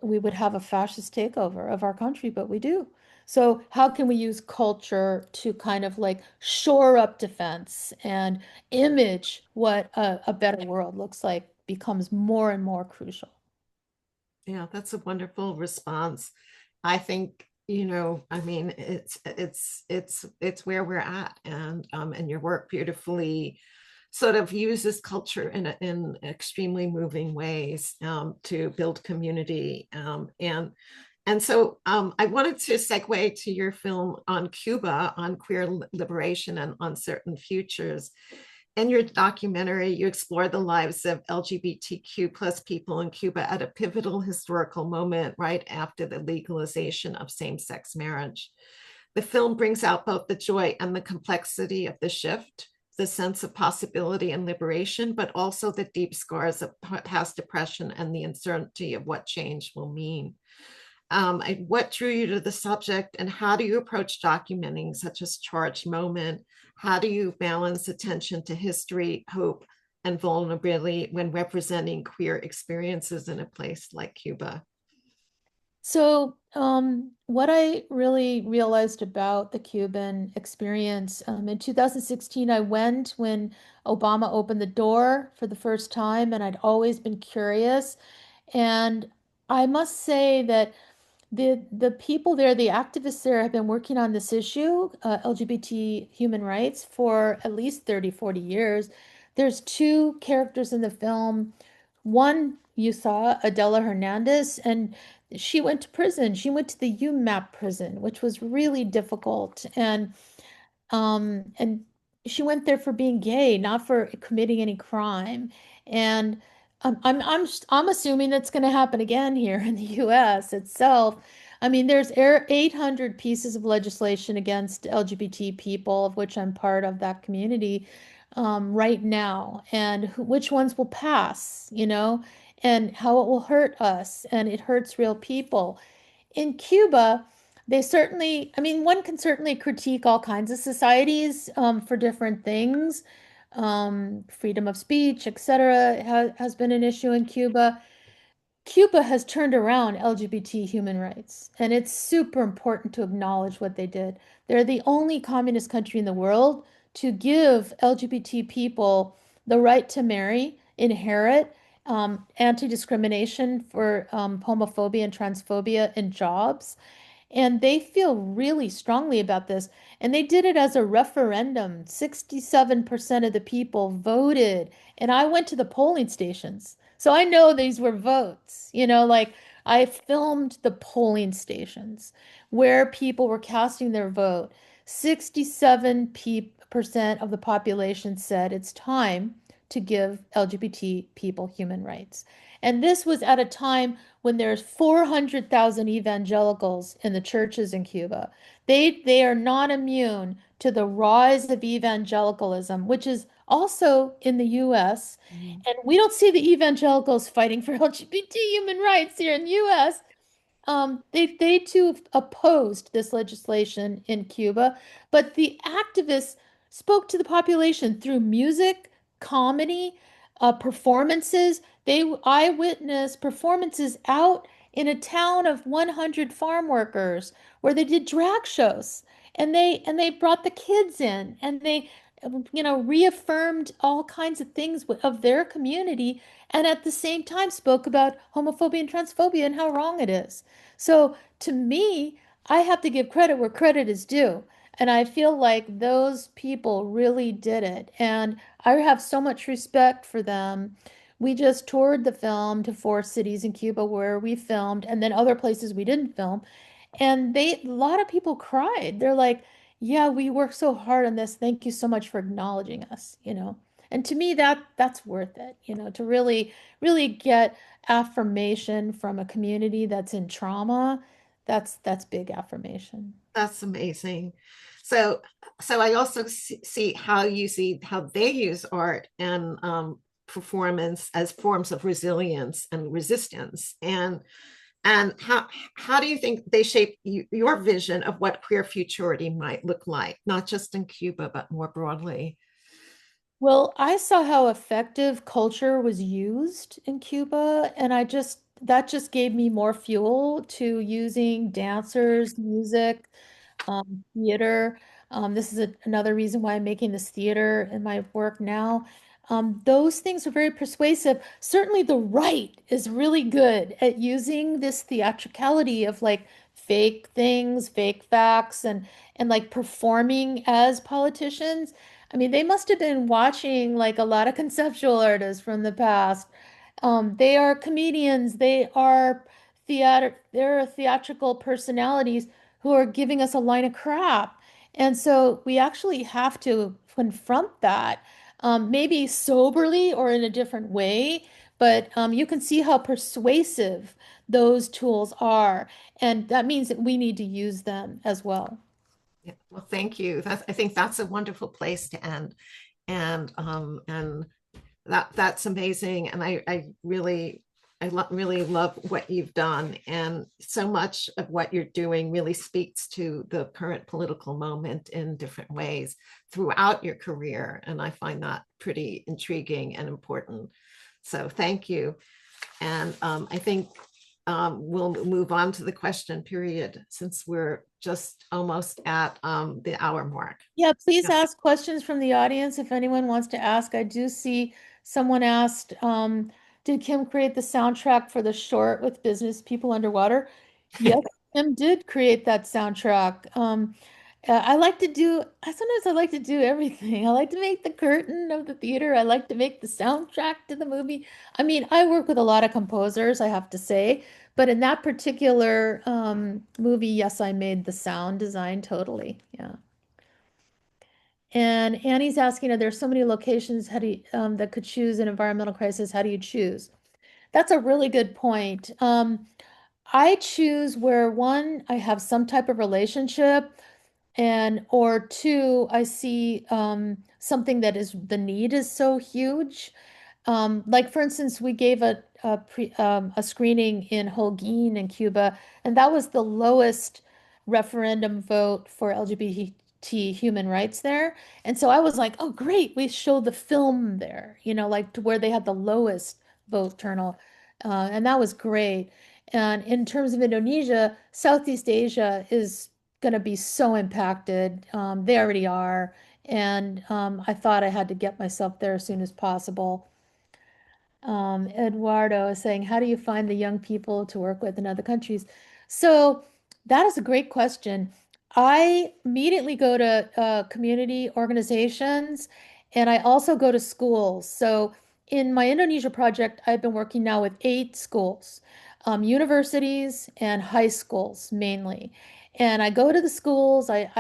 we would have a fascist takeover of our country, but we do. So how can we use culture to kind of like shore up defense and image what a better world looks like becomes more and more crucial. Yeah, that's a wonderful response. I think, I mean, it's where we're at, and your work beautifully sort of uses culture in extremely moving ways to build community. And so I wanted to segue to your film on Cuba, on queer liberation and uncertain futures. In your documentary, you explore the lives of LGBTQ plus people in Cuba at a pivotal historical moment right after the legalization of same-sex marriage. The film brings out both the joy and the complexity of the shift, the sense of possibility and liberation, but also the deep scars of past oppression and the uncertainty of what change will mean. what drew you to the subject, and how do you approach documenting such a charged moment? How do you balance attention to history, hope, and vulnerability when representing queer experiences in a place like Cuba? So, what I really realized about the Cuban experience, in 2016, I went when Obama opened the door for the first time, and I'd always been curious. And I must say that the people there, the activists there, have been working on this issue, LGBT human rights, for at least 30, 40 years. There's two characters in the film. One you saw, Adela Hernandez, and she went to prison. She went to the UMAP prison, which was really difficult. And she went there for being gay, not for committing any crime. And I'm assuming that's going to happen again here in the U.S. itself. I mean, there's 800 pieces of legislation against LGBT people, of which I'm part of that community, right now, and which ones will pass, and how it will hurt us, and it hurts real people. In Cuba, they certainly, I mean, one can certainly critique all kinds of societies, for different things. Freedom of speech, etc., has been an issue in Cuba. Cuba has turned around LGBT human rights, and it's super important to acknowledge what they did. They're the only communist country in the world to give LGBT people the right to marry, inherit, anti-discrimination for homophobia and transphobia in jobs. And they feel really strongly about this. And they did it as a referendum. 67% of the people voted. And I went to the polling stations. So I know these were votes. Like I filmed the polling stations where people were casting their vote. 67% of the population said it's time to give LGBT people human rights. And this was at a time when there's 400,000 evangelicals in the churches in Cuba. They are not immune to the rise of evangelicalism, which is also in the US. And we don't see the evangelicals fighting for LGBT human rights here in the US. They too opposed this legislation in Cuba, but the activists spoke to the population through music, comedy, performances. I witnessed performances out in a town of 100 farm workers where they did drag shows, and they brought the kids in, and they reaffirmed all kinds of things of their community, and at the same time spoke about homophobia and transphobia and how wrong it is. So to me, I have to give credit where credit is due. And I feel like those people really did it. And I have so much respect for them. We just toured the film to 4 cities in Cuba where we filmed, and then other places we didn't film. And a lot of people cried. They're like, yeah, we worked so hard on this. Thank you so much for acknowledging us. And to me, that's worth it, to really, really get affirmation from a community that's in trauma. That's big affirmation. That's amazing. So, so I also see how they use art and performance as forms of resilience and resistance, and how do you think they shape your vision of what queer futurity might look like, not just in Cuba, but more broadly? Well, I saw how effective culture was used in Cuba, and that just gave me more fuel to using dancers, music, theater. This is another reason why I'm making this theater in my work now. Those things are very persuasive. Certainly, the right is really good at using this theatricality of like fake things, fake facts, and like performing as politicians. I mean, they must have been watching like a lot of conceptual artists from the past. They are comedians, they're theatrical personalities who are giving us a line of crap. And so we actually have to confront that, maybe soberly or in a different way, but you can see how persuasive those tools are. And that means that we need to use them as well. Yeah, well, thank you. I think that's a wonderful place to end, and that's amazing. And I really really love what you've done, and so much of what you're doing really speaks to the current political moment in different ways throughout your career. And I find that pretty intriguing and important. So thank you. And I think we'll move on to the question period since we're just almost at the hour mark. Yeah, please Yeah. ask questions from the audience if anyone wants to ask. I do see someone asked, did Kim create the soundtrack for the short with business people underwater? Yes, Kim did create that soundtrack. I like to do, sometimes I like to do everything. I like to make the curtain of the theater. I like to make the soundtrack to the movie. I mean, I work with a lot of composers, I have to say, but in that particular movie, yes, I made the sound design totally. Yeah. And Annie's asking, there's so many locations, how do you, that could choose an environmental crisis. How do you choose? That's a really good point. I choose where one, I have some type of relationship, and or two, I see something that is the need is so huge. Like for instance, we gave a screening in Holguin in Cuba, and that was the lowest referendum vote for LGBT human rights there. And so I was like, oh, great, we showed the film there, like to where they had the lowest vote turnout. And that was great. And in terms of Indonesia, Southeast Asia is going to be so impacted. They already are. And I thought I had to get myself there as soon as possible. Eduardo is saying, how do you find the young people to work with in other countries? So that is a great question. I immediately go to community organizations, and I also go to schools. So in my Indonesia project, I've been working now with 8 schools, universities and high schools mainly. And I go to the schools. I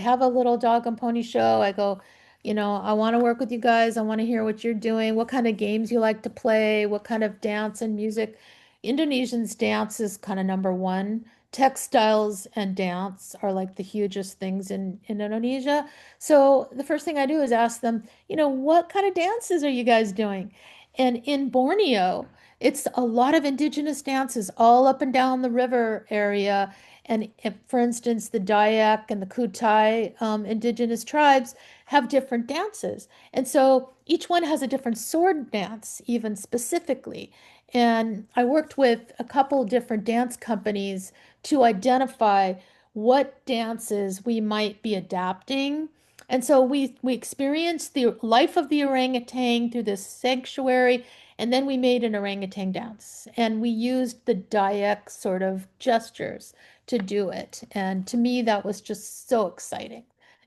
have a little dog and pony show. I go, I want to work with you guys. I want to hear what you're doing, what kind of games you like to play, what kind of dance and music. Indonesians dance is kind of number one. Textiles and dance are like the hugest things in Indonesia. So the first thing I do is ask them, what kind of dances are you guys doing? And in Borneo, it's a lot of indigenous dances all up and down the river area. And if, for instance, the Dayak and the Kutai indigenous tribes have different dances. And so each one has a different sword dance, even specifically. And I worked with a couple different dance companies to identify what dances we might be adapting. And so we experienced the life of the orangutan through this sanctuary, and then we made an orangutan dance. And we used the Dayak sort of gestures to do it. And to me, that was just so exciting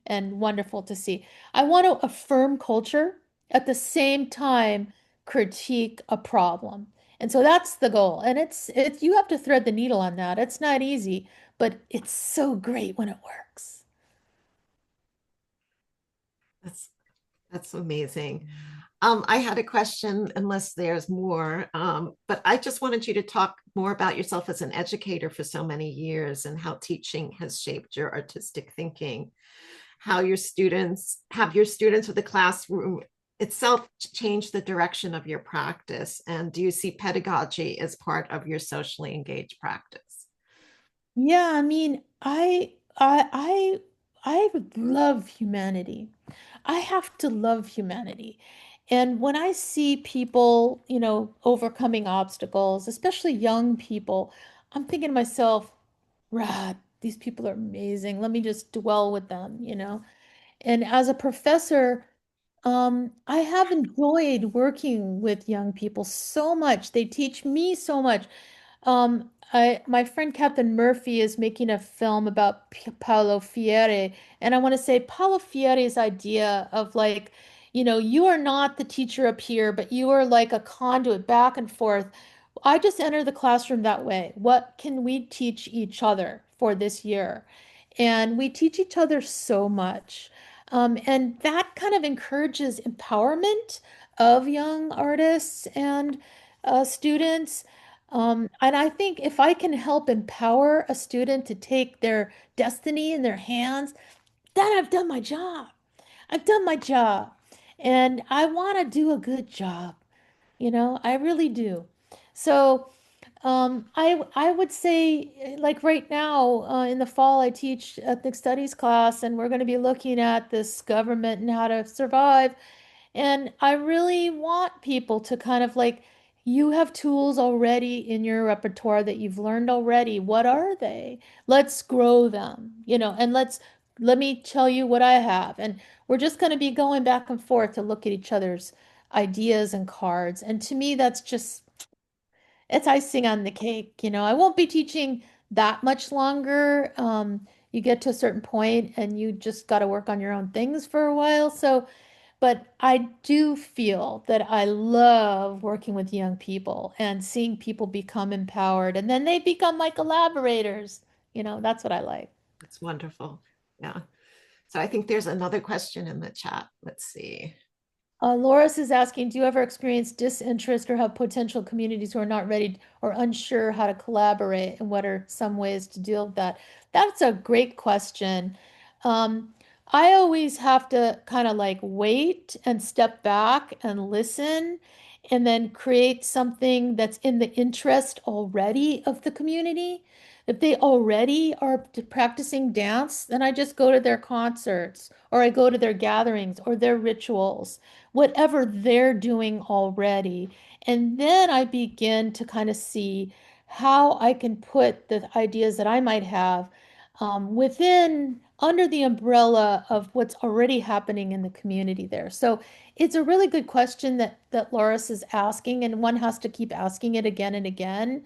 and wonderful to see. I want to affirm culture at the same time critique a problem. And so that's the goal. And it's you have to thread the needle on that. It's not easy, but it's so great when it works. That's amazing. I had a question, unless there's more, but I just wanted you to talk more about yourself as an educator for so many years and how teaching has shaped your artistic thinking, how your students or the classroom itself changed the direction of your practice, and do you see pedagogy as part of your socially engaged practice? Yeah, I mean, I love humanity. I have to love humanity. And when I see people, overcoming obstacles, especially young people, I'm thinking to myself, Rad, these people are amazing. Let me just dwell with them. And as a professor, I have enjoyed working with young people so much. They teach me so much. My friend Captain Murphy is making a film about Paulo Freire, and I want to say Paulo Freire's idea of like, you are not the teacher up here, but you are like a conduit back and forth. I just enter the classroom that way. What can we teach each other for this year? And we teach each other so much. And that kind of encourages empowerment of young artists and students. And I think if I can help empower a student to take their destiny in their hands, then I've done my job. I've done my job. And I want to do a good job. I really do. So I would say, like right now, in the fall, I teach ethnic studies class, and we're going to be looking at this government and how to survive. And I really want people to kind of like, you have tools already in your repertoire that you've learned already. What are they? Let's grow them, and let me tell you what I have. And we're just going to be going back and forth to look at each other's ideas and cards. And to me, that's just, it's icing on the cake. I won't be teaching that much longer. You get to a certain point and you just got to work on your own things for a while. So, but I do feel that I love working with young people and seeing people become empowered and then they become my collaborators. That's what I like. That's wonderful. Yeah. So I think there's another question in the chat. Let's see. Loris is asking, do you ever experience disinterest or have potential communities who are not ready or unsure how to collaborate, and what are some ways to deal with that? That's a great question. Um, I always have to kind of like wait and step back and listen and then create something that's in the interest already of the community. If they already are practicing dance, then I just go to their concerts or I go to their gatherings or their rituals, whatever they're doing already. And then I begin to kind of see how I can put the ideas that I might have within, under the umbrella of what's already happening in the community there. So it's a really good question that Loris is asking, and one has to keep asking it again and again.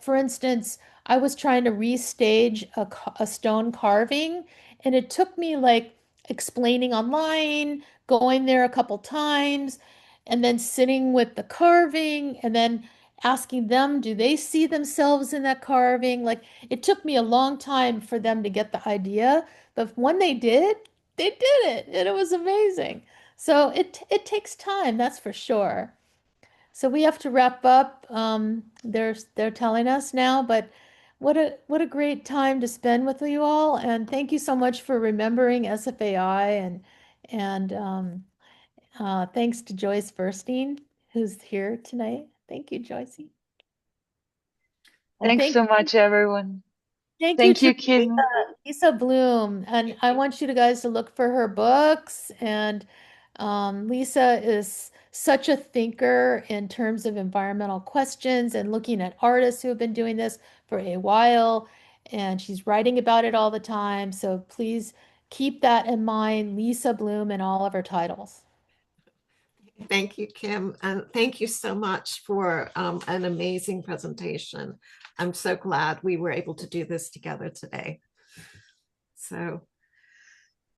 For instance, I was trying to restage a stone carving, and it took me like explaining online, going there a couple times, and then sitting with the carving, and then asking them, do they see themselves in that carving? Like it took me a long time for them to get the idea, but when they did it, and it was amazing. So it takes time, that's for sure. So we have to wrap up. They're telling us now, but what a great time to spend with you all, and thank you so much for remembering SFAI, and thanks to Joyce Burstein, who's here tonight. Thank you, Joyce. And Thanks so much, everyone. thank you Thank to you, Kim. Lisa Bloom. And I want you guys to look for her books. And Lisa is such a thinker in terms of environmental questions and looking at artists who have been doing this for a while. And she's writing about it all the time. So please keep that in mind, Lisa Bloom, in all of her titles. Thank you, Kim. And thank you so much for an amazing presentation. I'm so glad we were able to do this together today. So